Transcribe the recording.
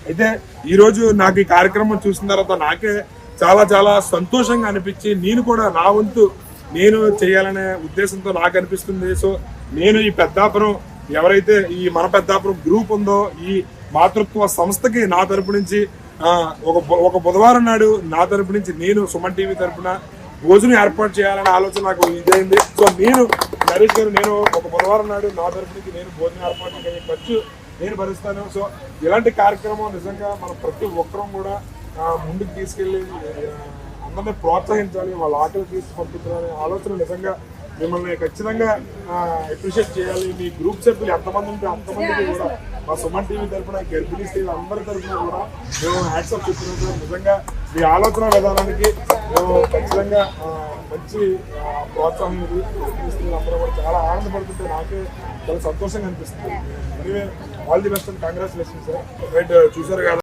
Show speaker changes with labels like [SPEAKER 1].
[SPEAKER 1] అయితే ఈరోజు నాకు ఈ కార్యక్రమం చూసిన తర్వాత నాకే చాలా చాలా సంతోషంగా అనిపించి నేను కూడా నా వంతు నేను చేయాలనే ఉద్దేశంతో నాకు అనిపిస్తుంది. సో నేను ఈ పెద్దాపురం ఎవరైతే ఈ మన పెద్దాపురం గ్రూప్ ఉందో ఈ మాతృత్వ సంస్థకి నా తరపు నుంచి ఒక బుధవారం నాడు నా తరపు నుంచి నేను సుమన్ టీవీ తరపున భోజనం ఏర్పాటు చేయాలనే ఆలోచన నాకు ఇదైంది. సో నేను నరేష్ గారు నేను ఒక బుధవారం నాడు నా తరపు నుంచి నేను భోజనం ఏర్పాటు ఖర్చు నేను భరిస్తాను. సో ఇలాంటి కార్యక్రమం నిజంగా మనం ప్రతి ఒక్కరం కూడా ముందుకు తీసుకెళ్ళి అందరినీ ప్రోత్సహించాలి, వాళ్ళ ఆకలి తీసి పంపించాలనే ఆలోచన నిజంగా మిమ్మల్ని ఖచ్చితంగా అప్రిషియేట్ చేయాలి. మీ గ్రూప్ సభ్యులు ఎంతమంది ఉంటే అంతమందికి కూడా మా సుమన్ టీవీ తరఫున గర్భిణీ స్త్రీలు అందరి తరఫున కూడా మేము హ్యాట్సాప్ చెప్తున్నాం. నిజంగా మీ ఆలోచన విధానానికి మేము ఖచ్చితంగా మంచి ప్రోత్సాహం ఇది. గర్భిణీ స్త్రీలు అందరూ కూడా చాలా ఆనందపడుతుంటే నాకే చాలా సంతోషంగా అనిపిస్తుంది. Anyway all the best and congratulation sir. Right, చూసారు కదా.